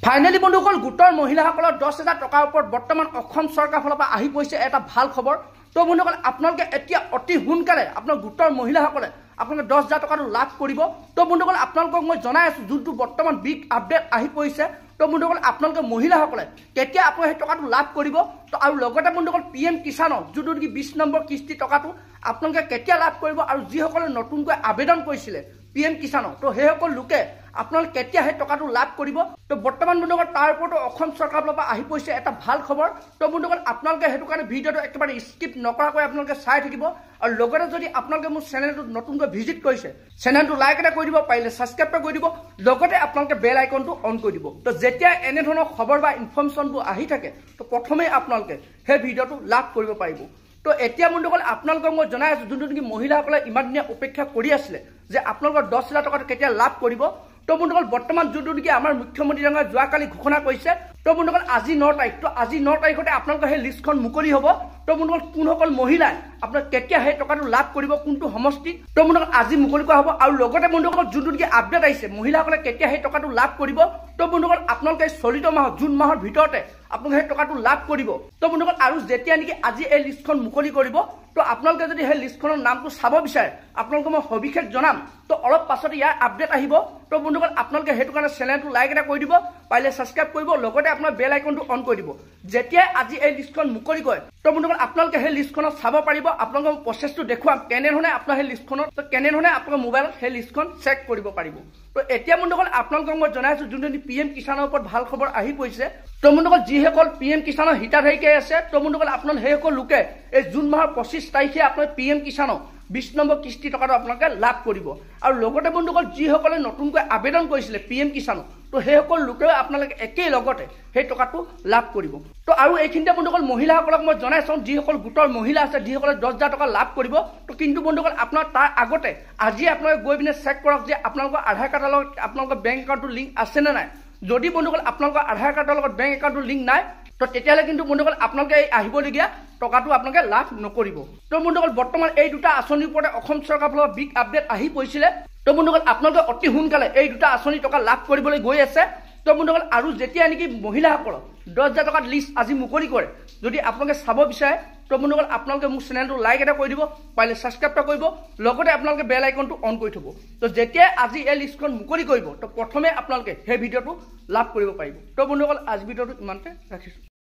Finally বন্ধুসকল গোটৰ মহিলাসকলৰ 10,000 টকাৰ ওপৰত বৰ্তমান অসম চৰকাৰৰ ফালৰ পৰা আহি পৰিছে এটা ভাল খবৰ। তো বন্ধুসকল আপোনালোকে এতিয়া অতি সোনকালে আপোনাৰ গোটৰ মহিলাসকলে আপোনালোকে 10,000 টকাটো লাভ কৰিব। তো বন্ধুসকল আপোনালোকক মই জনাই আছো যোনটো বৰ্তমান বিগ আপডেট আহি পৰিছে। তো বন্ধুসকল আপোনালোকে মহিলাসকলে কেতিয়া আপোনালোকে সেই টকাটো লাভ কৰিব। তো আৰু লগতে বন্ধুসকল PM কিষাণৰ যোনটো কি 20 নম্বৰ কিস্তি টকাটো আপোনালোকে কেতিয়া লাভ কৰিব আৰু যিসকলে নতুনকৈ আবেদন কৰিছিলে PM কিষাণৰ তো সেইসকল লোকে আপোনালোকে কেতিয়া সেই টকাটো লাভ কৰিব। তো বৰ্তমান বন্ধুসকল তাৰ ওপৰতো অসম চৰকাৰৰ ফালৰ পৰা আহি পৰিছে এটা ভাল খবৰ। তো বন্ধুসকল আপোনালোকে সেইটো কাৰণে ভিডিঅ'টো একেবাৰে স্কিপ নকৰাকৈ আপোনালোকে চাই থাকিব আৰু লগতে যদি আপোনালোকে মোৰ চেনেলটো নতুনকৈ ভিজিট কৰিছে চেনেলটো লাইক এটা কৰি দিব, পাৰিলে ছাবস্ক্ৰাইব কৰি দিব, লগতে আপোনালোকে বেল আইকনটো অন কৰি দিব। তো যেতিয়া এনে ধৰণৰ খবৰ বা ইনফৰমেশ্যনবোৰ আহি থাকে তো প্ৰথমে আপোনালোকে সেই ভিডিঅ'টো লাভ কৰিব পাৰিব। তো এতিয়া বন্ধুসকল আপোনালোকক মই জনাই আছো যোনটো নেকি মহিলাসকলে ইমান দিনে অপেক্ষা কৰি আছিলে যে আপোনালোকৰ 10,000 টকাটো কেতিয়া লাভ কৰিব। তো বন্ধুসকল বৰ্তমান যোনটো নেকি আমাৰ মুখ্যমন্ত্ৰী ডাঙৰীয়াই যোৱাকালি ঘোষণা কৰিছে। তো বন্ধুসকল আজি 9 তাৰিখ, তো আজি 9 তাৰিখতে আপোনালোকৰ সেই লিষ্টখন মুকলি হ'ব। তো বন্ধুসকল কোনসকল মহিলাই আপোনালোকে কেতিয়া সেই টকাটো লাভ কৰিব, কোনটো সমষ্টিত, তো বন্ধুসকল আজি মুকলি কৰা হ'ব। আৰু লগতে বন্ধুসকল যোনটো নেকি আপডেট আহিছে মহিলাসকলে কেতিয়া সেই টকাটো লাভ কৰিব। তো বন্ধুসকল আপোনালোকে চলিত মাহত জুন মাহৰ ভিতৰতে আপোনালোকে সেই টকাটো লাভ কৰিব। তো বন্ধুসকল আৰু যেতিয়া নেকি আজি এই লিষ্টখন মুকলি কৰিব তো আপোনালোকে যদি সেই লিষ্টখনৰ নামটো চাব বিচাৰে আপোনালোকে মই সবিশেষ জনাম। তো অলপ পাছতে ইয়াৰ আপডেট আহিব। তো বন্ধুসকল আপোনালোকে সেইটো কাৰণে চেনেলটো লাইক এটা কৰি দিব, পাৰিলে ছাবস্ক্ৰাইব কৰিব, লগতে আপোনাৰ বেল আইকনটো অন কৰি দিব। যেতিয়াই আজি এই লিষ্টখন মুকলি কৰে তো বন্ধুসকল আপোনালোকে সেই লিষ্টখনত চাব পাৰিব। আপোনালোকৰ প্ৰচেছটো দেখুৱাম কেনেধৰণে আপোনাৰ সেই লিষ্টখনত কেনেধৰণে আপোনালোকৰ মোবাইলত সেই লিষ্টখন চেক কৰিব পাৰিব। তো এতিয়া বন্ধুসকল আপোনালোকক মই জনাইছো যোনটো PM কিষাণৰ ওপৰত ভাল খবৰ আহি পৰিছে। তো বন্ধুসকল যিসকল PM কিষাণৰ হিতাধাৰীকে আছে তো বন্ধুসকল আপোনালোক সেইসকল লোকে এই জুন মাহৰ 25 তাৰিখে আপোনাৰ PM কিষাণৰ 20 নম্বৰ কিস্তি টকাটো আপোনালোকে লাভ কৰিব। আৰু লগতে বন্ধুসকল যিসকলে নতুনকৈ আবেদন কৰিছিলে PM কিষাণৰ তো সেইসকল লোকেও আপোনালোকে একেই লগতে সেই টকাটো লাভ কৰিব। তো আৰু এইখিনিতে বন্ধুসকল মহিলাসকলক মই জনাইছো যিসকল গোটৰ মহিলা আছে যিসকলে 10,000 টকা লাভ কৰিব। তো কিন্তু বন্ধুসকল আপোনাৰ তাৰ আগতে আজি আপোনালোকে গৈ পিনে চেক কৰক যে আপোনালোকৰ আধাৰ কাৰ্ডৰ লগত আপোনালোকৰ বেংক একাউণ্টটো লিংক আছে নে নাই। যদি বন্ধুসকল আপোনালোকৰ আধাৰ কাৰ্ডৰ লগত বেংক একাউণ্টটো লিংক নাই তো তেতিয়াহ'লে কিন্তু বন্ধুসকল আপোনালোকে এই আহিবলগীয়া টকাটো আপোনালোকে লাভ নকৰিব। তো বন্ধুসকল বৰ্তমান এই দুটা আঁচনিৰ ওপৰতে অসম চৰকাৰৰ ফালৰ বিগ আপডেট আহি পৰিছিলে। তো বন্ধুসকল আপোনালোকে অতি সোনকালে এই দুটা আঁচনি টকা লাভ কৰিবলৈ গৈ আছে। তো বন্ধুসকল আৰু যেতিয়া নেকি মহিলাসকলক 10,000 টকাৰ লিষ্ট আজি মুকলি কৰে যদি আপোনালোকে চাব বিচাৰে তো বন্ধুসকল আপোনালোকে মোৰ চেনেলটো লাইক এটা কৰি দিব, পাৰিলে ছাবস্ক্ৰাইব এটা কৰিব, লগতে আপোনালোকে বেল আইকনটো অন কৰি থ'ব। তো যেতিয়াই আজি এই লিষ্টখন মুকলি কৰিব তো প্ৰথমে আপোনালোকে সেই ভিডিঅ'টো লাভ কৰিব পাৰিব। তো বন্ধুসকল আজি ভিডিঅ'টো ইমানতে ৰাখিছোঁ।